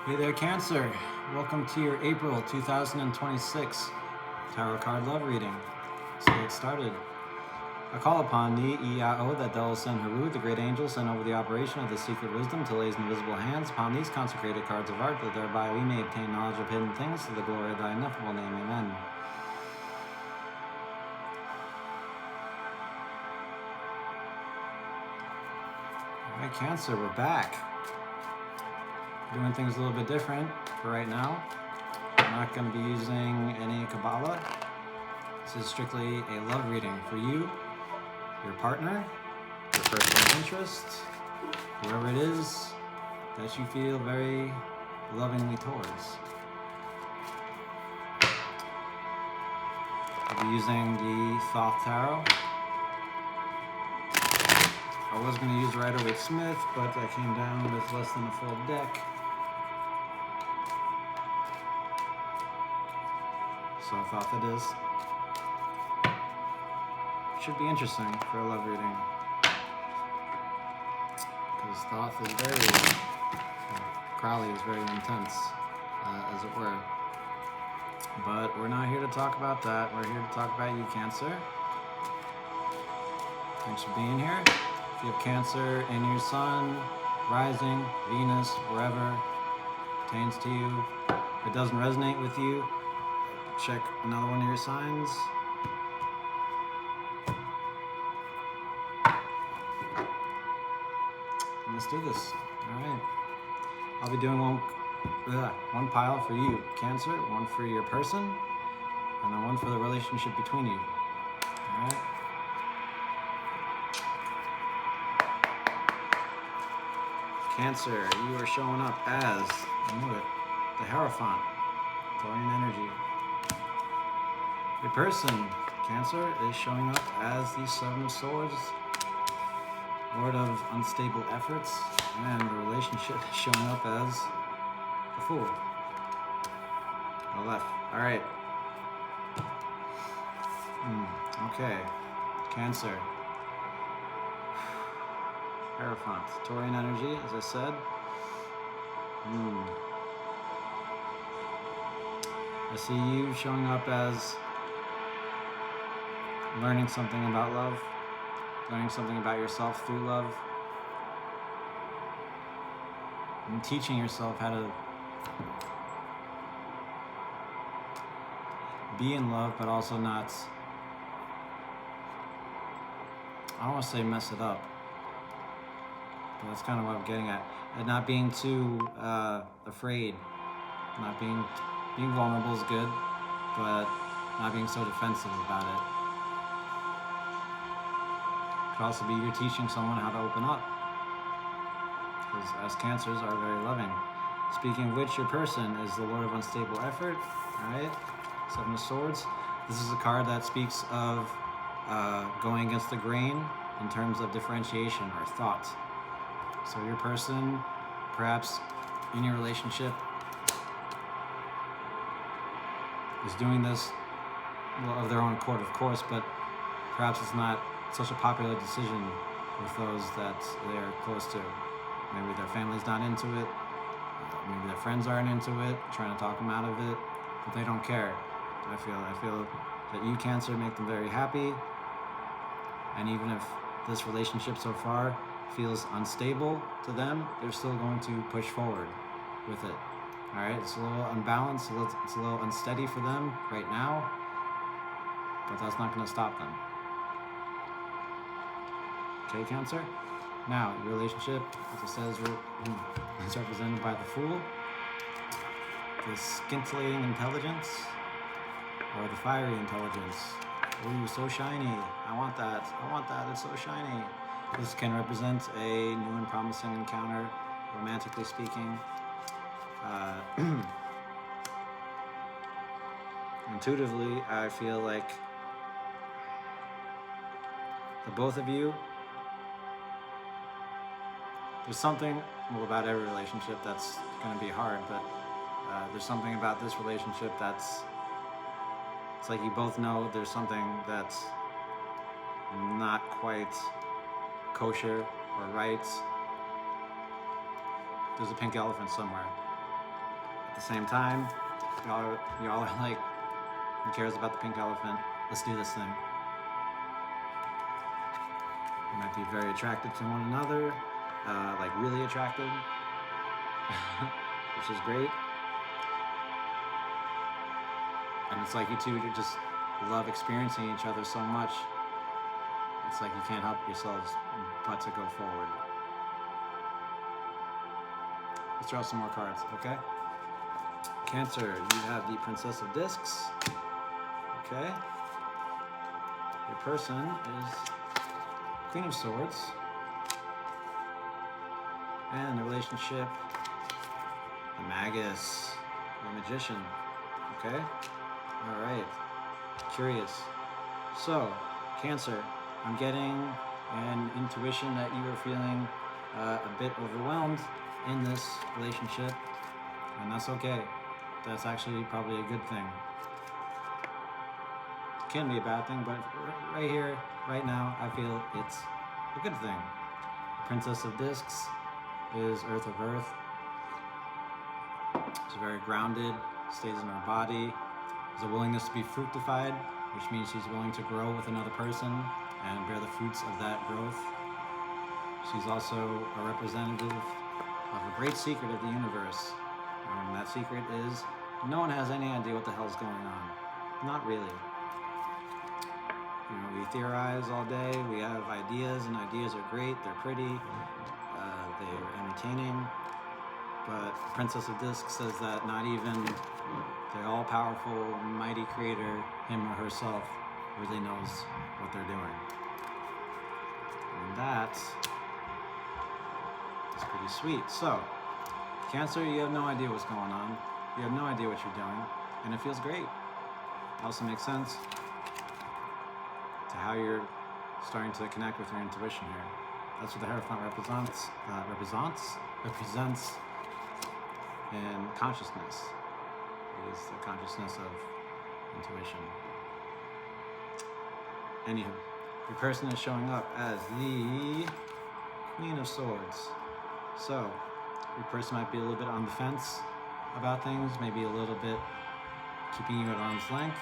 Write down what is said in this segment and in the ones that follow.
Hey there, Cancer. Welcome to your April 2026 Tarot Card Love Reading. Let's get started. I call upon thee, Iao, that thou will send Haru, the great angel, send over the operation of the secret wisdom to lay his invisible hands upon these consecrated cards of art, that thereby we may obtain knowledge of hidden things to the glory of thy ineffable name. Amen. All right, Cancer, we're back. Doing things a little bit different for right now. I'm not going to be using any Kabbalah. This is strictly a love reading for you, your partner, your personal interest, whoever it is that you feel very lovingly towards. I'll be using the Thoth Tarot. I was going to use Rider-Waite-Smith, but I came down with less than a full deck. So I thought that should be interesting for a love reading. Because Thoth is Crowley is very intense, as it were. But we're not here to talk about that. We're here to talk about you, Cancer. Thanks for being here. If you have Cancer in your Sun, Rising, Venus, wherever pertains to you, if it doesn't resonate with you, check another one of your signs. And let's do this. All right. I'll be doing one pile for you, Cancer, one for your person, and then one for the relationship between you. All right. Cancer, you are showing up as, I knew it, the Hierophant, Taurian energy. Your person, Cancer, is showing up as the Seven of Swords, Lord of unstable efforts, and the relationship is showing up as the Fool. On the left. All right. Okay. Cancer. Hierophant, Taurian energy, as I said. I see you showing up as learning something about love, learning something about yourself through love, and teaching yourself how to be in love, but also not, I don't want to say mess it up, but that's kind of what I'm getting at. And not being too afraid, not being vulnerable is good, but not being so defensive about it. Could also be you're teaching someone how to open up, because as Cancers are very loving. Speaking of which, your person is the Lord of unstable effort. All right, Seven of Swords. This is a card that speaks of going against the grain in terms of differentiation or thought. So your person, perhaps in your relationship, is doing this of their own accord, of course, but perhaps it's not such a popular decision with those that they're close to. Maybe their family's not into it, maybe their friends aren't into it, trying to talk them out of it, but they don't care. I feel that you, Cancer, make them very happy, and even if this relationship so far feels unstable to them, they're still going to push forward with it. All right, it's a little unbalanced, it's a little unsteady for them right now, but that's not going to stop them. Okay, Cancer? Now, your relationship, as it says, is represented by the Fool, the scintillating intelligence, or the fiery intelligence. Ooh, so shiny. I want that, it's so shiny. This can represent a new and promising encounter, romantically speaking. Intuitively, I feel like the both of you, there's something, well, about every relationship that's going to be hard, but there's something about this relationship it's like you both know there's something that's not quite kosher or right. There's a pink elephant somewhere. the same time, y'all are like, who cares about the pink elephant? Let's do this thing. You might be very attracted to one another, like really attracted, which is great. And it's like you two just love experiencing each other so much. It's like you can't help yourselves but to go forward. Let's draw some more cards, okay? Cancer, you have the Princess of Discs. Okay. Your person is Queen of Swords. And the relationship, the Magus, or Magician. Okay? Alright. Curious. So, Cancer, I'm getting an intuition that you are feeling a bit overwhelmed in this relationship, and that's okay. That's actually probably a good thing. It can be a bad thing, but right here, right now, I feel it's a good thing. The Princess of Discs is Earth of Earth. She's very grounded, stays in her body. There's a willingness to be fructified, which means she's willing to grow with another person and bear the fruits of that growth. She's also a representative of a great secret of the universe. That secret is no one has any idea what the hell's going on. Not really. You know, we theorize all day, we have ideas, and ideas are great, they're pretty, they're entertaining, but Princess of Discs says that not even the all-powerful, mighty creator, him or herself, really knows what they're doing. And that is pretty sweet. So, Cancer, you have no idea what's going on. You have no idea what you're doing, and it feels great. It also makes sense to how you're starting to connect with your intuition here. That's what the Hierophant represents in consciousness. It is the consciousness of intuition. Anywho, your person is showing up as the Queen of Swords. So, your person might be a little bit on the fence about things, maybe a little bit keeping you at arm's length.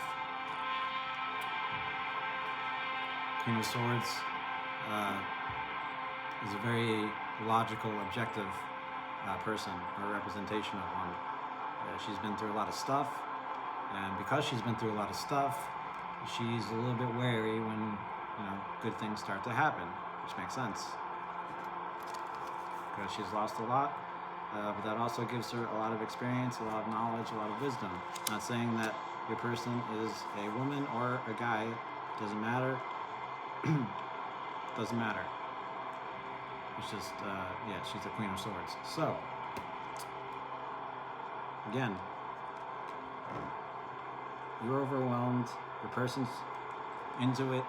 Queen of Swords is a very logical, objective person, or representation of one. She's been through a lot of stuff, and because she's been through a lot of stuff, she's a little bit wary when, good things start to happen, which makes sense. Because she's lost a lot, but that also gives her a lot of experience, a lot of knowledge, a lot of wisdom. Not saying that your person is a woman or a guy, doesn't matter. Doesn't matter. It's just, she's the Queen of Swords. So, again, you're overwhelmed, your person's into it,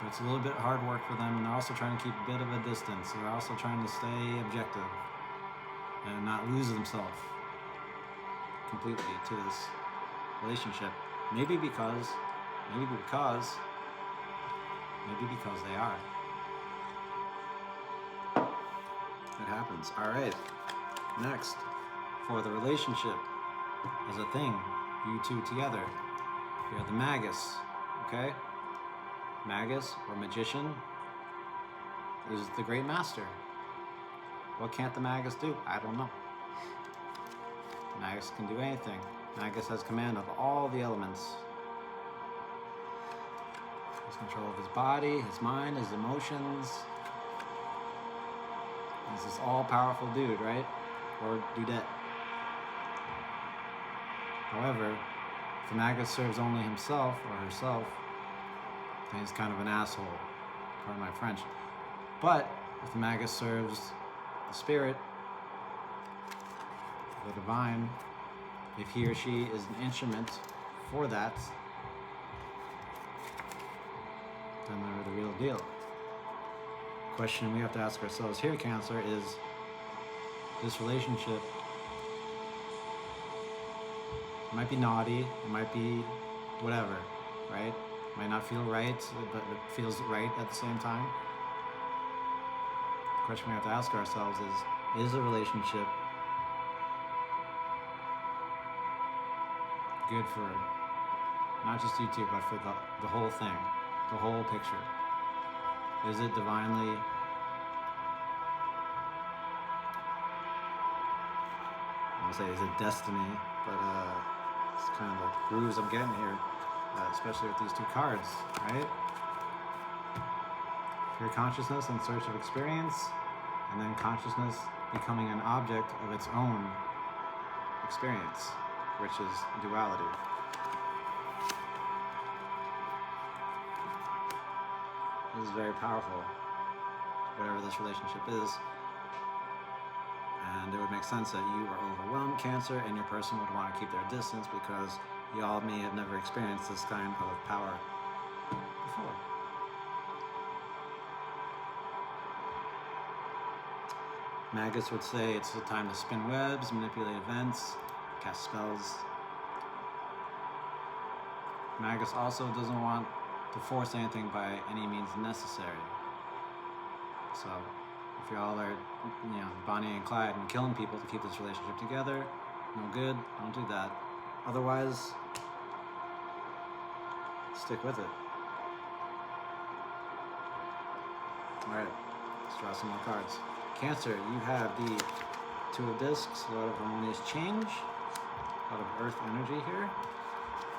but it's a little bit hard work for them, and they're also trying to keep a bit of a distance. They're also trying to stay objective and not lose themselves completely to this relationship. Maybe because they are. It happens. All right. Next, for the relationship as a thing, you two together, you have the Magus. Okay? Magus, or Magician, is the great master. What can't the Magus do? I don't know. Magus can do anything. Magus has command of all the elements. He has control of his body, his mind, his emotions. He's this all-powerful dude, right? Or dudette. However, if the Magus serves only himself or herself, then he's kind of an asshole. Pardon my French. But if the Magus serves the spirit, the divine, if he or she is an instrument for that, then they're the real deal. Question we have to ask ourselves here, Cancer, is this relationship, it might be naughty, it might be whatever, right? It might not feel right, but it feels right at the same time. The question we have to ask ourselves is the relationship good for not just you two, but for the whole thing, the whole picture? Is it divinely, I would say, is it destiny? But it's kind of the grooves I'm getting here, especially with these two cards, right? Pure consciousness in search of experience, and then consciousness becoming an object of its own experience, which is duality. This is very powerful, whatever this relationship is. And it would make sense that you are overwhelmed, Cancer, and your person would want to keep their distance because y'all may have never experienced this kind of power before. Magus would say it's the time to spin webs, manipulate events, cast spells. Magus also doesn't want to force anything by any means necessary. So if y'all are, Bonnie and Clyde and killing people to keep this relationship together, no good, don't do that. Otherwise, stick with it. Alright, let's draw some more cards. Cancer, you have the Two of Discs, a lot of harmonious change, a lot of earth energy here.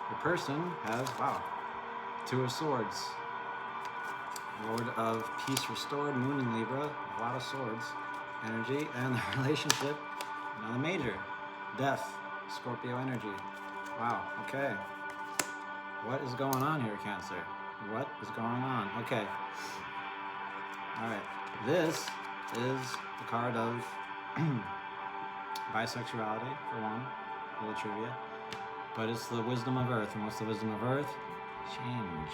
Your person has, Two of Swords, Lord of Peace restored, Moon in Libra, a lot of swords energy, and the relationship, another major, Death, Scorpio energy. Wow, okay. What is going on here, Cancer? What is going on? Okay. Alright, this is the card of bisexuality, for one, a little trivia. But it's the wisdom of Earth. And what's the wisdom of Earth? Change.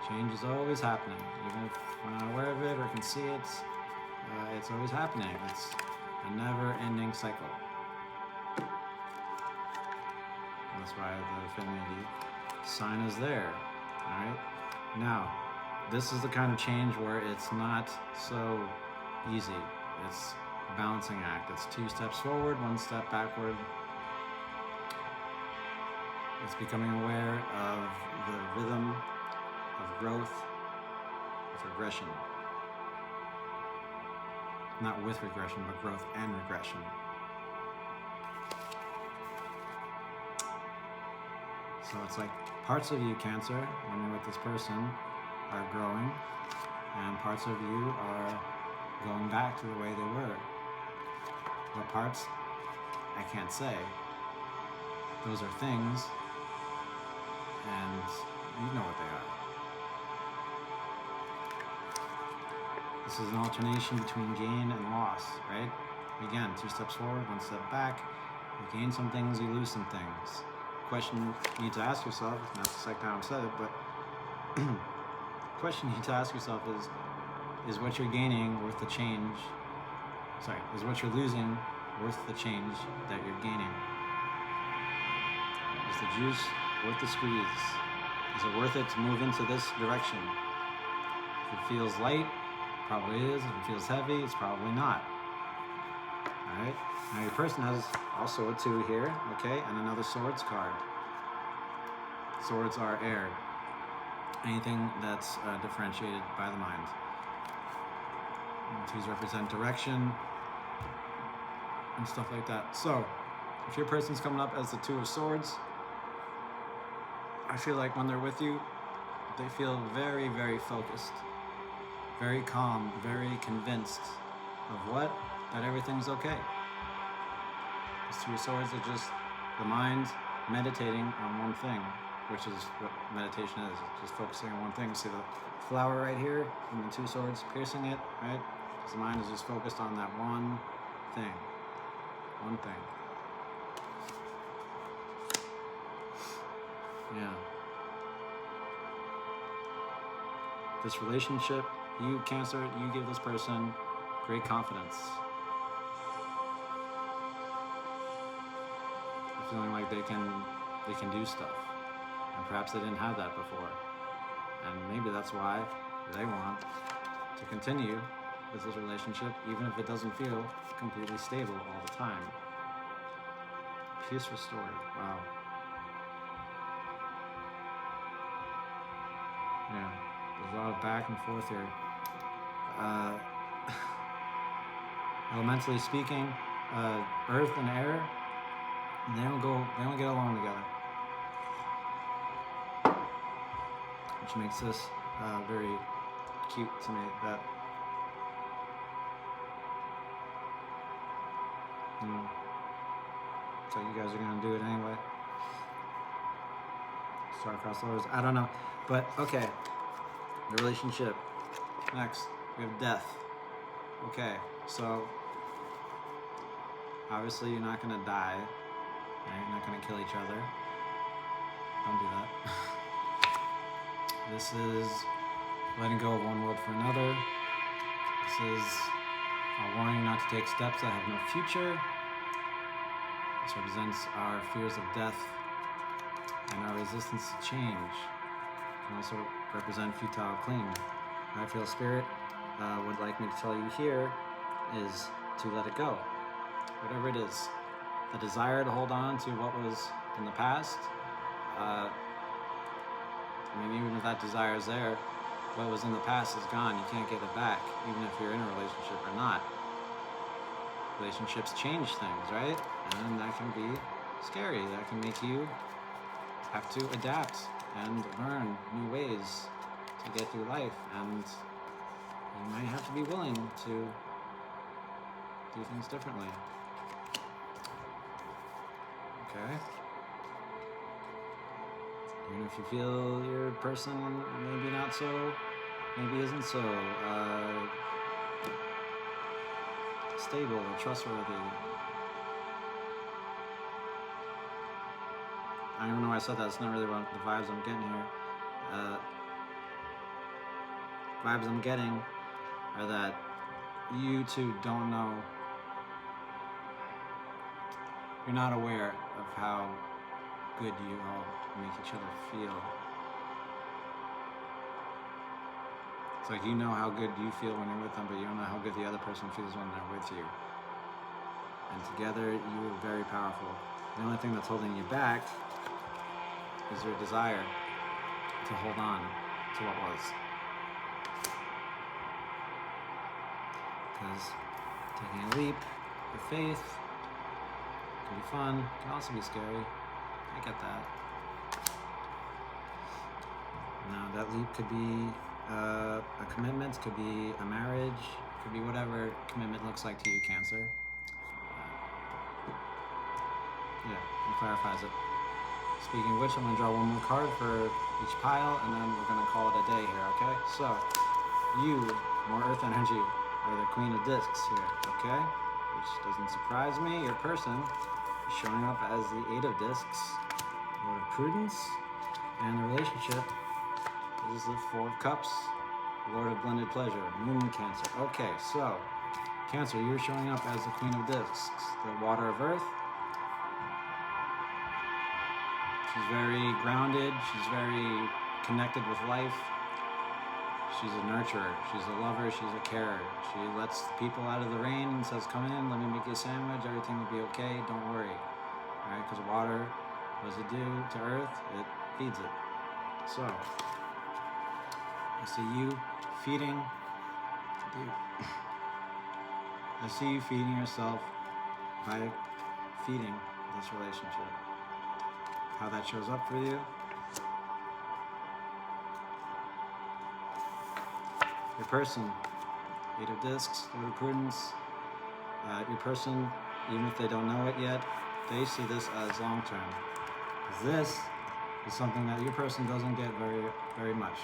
Change is always happening. Even if we're not aware of it or can see it, it's always happening. It's a never-ending cycle. And that's why the Infinity sign is there. Alright? Now, this is the kind of change where it's not so easy. It's a balancing act. It's 2 steps forward, 1 step backward. It's becoming aware of the rhythm of growth with regression. Not with regression, but growth and regression. So it's like parts of you, Cancer, when you're with this person, are growing, and parts of you are going back to the way they were. What parts? I can't say. Those are things, and you know what they are. This is an alternation between gain and loss, right? Again, 2 steps forward, 1 step back. You gain some things, you lose some things. Question you need to ask yourself, not the second time I said it, but question you need to ask yourself is what you're gaining worth the change? Sorry, is what you're losing worth the change that you're gaining? Is the juice worth the squeeze? Is it worth it to move into this direction? If it feels light, probably is. If it feels heavy, it's probably not. Alright? Now your person has also a 2 here, okay, and another swords card. Swords are air. Anything that's differentiated by the mind. And 2s represent direction and stuff like that. So, if your person's coming up as the 2 of Swords, I feel like when they're with you, they feel very, very focused, very calm, very convinced of what? That everything's okay. These 2 of Swords are just the mind meditating on one thing, which is what meditation is, just focusing on one thing. See the flower right here, and the 2 swords piercing it, right? Because the mind is just focused on that one thing. One thing. Yeah. This relationship, you, Cancer, you give this person great confidence. Feeling like they can do stuff. And perhaps they didn't have that before. And maybe that's why they want to continue with this relationship, even if it doesn't feel completely stable all the time. Peace restored. Wow. Yeah. There's a lot of back and forth here. Elementally speaking, earth and air, they don't get along together. Which makes this very cute to me. That so you guys are gonna do it anyway. Star-crossed lovers. I don't know, but okay. The relationship. Next, we have death. Okay, so obviously you're not gonna die. Right? You're not gonna kill each other. Don't do that. This is letting go of one world for another. This is a warning not to take steps that have no future. This represents our fears of death and our resistance to change. It can also represent futile clinging. I feel Spirit would like me to tell you here is to let it go. Whatever it is. The desire to hold on to what was in the past. Even if that desire is there, what was in the past is gone. You can't get it back, even if you're in a relationship or not. Relationships change things, right? And that can be scary. That can make you have to adapt and learn new ways to get through life. And you might have to be willing to do things differently. Okay? Even if you feel your person maybe not so, maybe isn't so stable or trustworthy. I don't know why I said that. It's not really what the vibes I'm getting here. Vibes I'm getting are that you two don't know, you're not aware of how good you all make each other feel. It's like you know how good you feel when you're with them, but you don't know how good the other person feels when they're with you. And together, you are very powerful. The only thing that's holding you back is your desire to hold on to what was. Because taking a leap of faith can be fun, can also be scary. I get that. Now, that leap could be a commitment, could be a marriage, could be whatever commitment looks like to you, Cancer. Yeah, it clarifies it. Speaking of which, I'm going to draw one more card for each pile, and then we're going to call it a day here, okay? So, you, more Earth energy, are the Queen of Discs here, okay? Which doesn't surprise me. Your person is showing up as the Eight of Discs, Lord of Prudence, and the relationship is the Four of Cups, Lord of Blended Pleasure, Moon Cancer. Okay, so, Cancer, you're showing up as the Queen of Discs, the Water of Earth. She's very grounded, she's very connected with life. She's a nurturer, she's a lover, she's a carer. She lets people out of the rain and says, come in, let me make you a sandwich, everything will be okay, don't worry. Alright, because water, what does it do to earth? It feeds it. So, I see you feeding, I see you feeding yourself by feeding this relationship. How that shows up for you. Your person, Eight of Discs, Lord of Prudence. Your person, even if they don't know it yet, they see this as long term. Because this is something that your person doesn't get very, very much.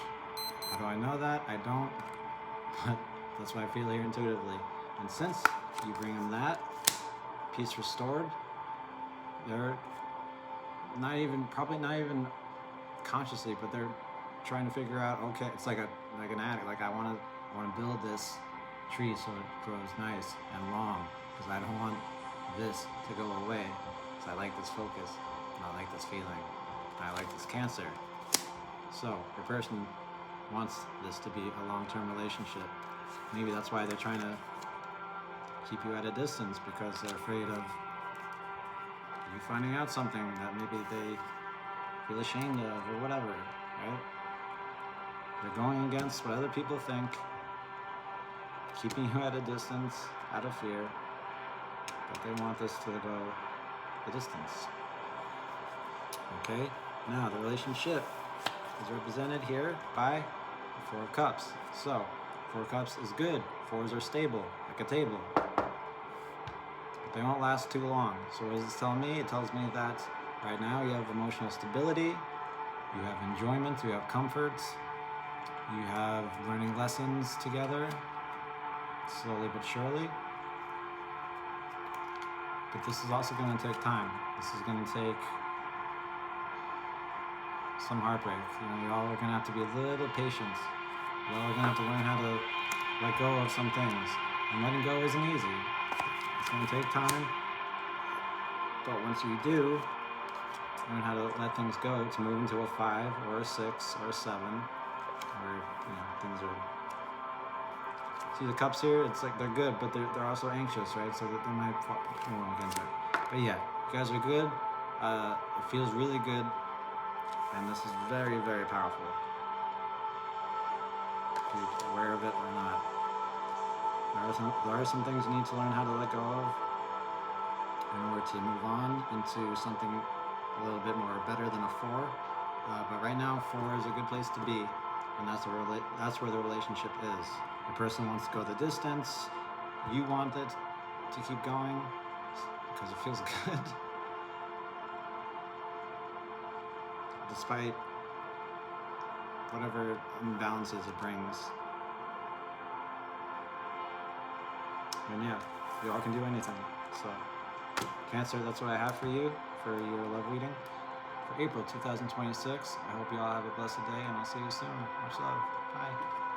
How do I know that? I don't, but that's what I feel here intuitively. And since you bring them that, peace restored, they're probably not even consciously, but they're trying to figure out, okay, it's like an addict. Like I want to build this tree so it grows nice and long, because I don't want this to go away, because I like this focus, and I like this feeling, and I like this Cancer. So your person wants this to be a long-term relationship. Maybe that's why they're trying to keep you at a distance, because they're afraid of you finding out something that maybe they feel ashamed of or whatever, right? They're going against what other people think, keeping you at a distance out of fear, but they want this to go the distance. Okay, now the relationship is represented here by the Four of Cups. So, Four of Cups is good. Fours are stable, like a table. But they won't last too long. So what does this tell me? It tells me that right now you have emotional stability, you have enjoyment, you have comforts, you have learning lessons together, slowly but surely. But this is also going to take time. This is going to take some heartbreak. You all are going to have to be a little patient. You all are going to have to learn how to let go of some things. And letting go isn't easy. It's going to take time. But once you do, learn how to let things go to move into a 5 or a 6 or a 7, where things are. See the cups here? It's like they're good, but they're also anxious, right? So that they might fall against it. But yeah, you guys are good. It feels really good, and this is very, very powerful. If you're aware of it or not, there are some things you need to learn how to let go of in order to move on into something a little bit more better than a 4. But right now, 4 is a good place to be, and that's where the relationship is. The person wants to go the distance. You want it to keep going because it feels good, despite whatever imbalances it brings. And yeah, you all can do anything. So, Cancer, that's what I have for you for your love reading for April 2026. I hope you all have a blessed day, and I'll see you soon. Much love. Bye.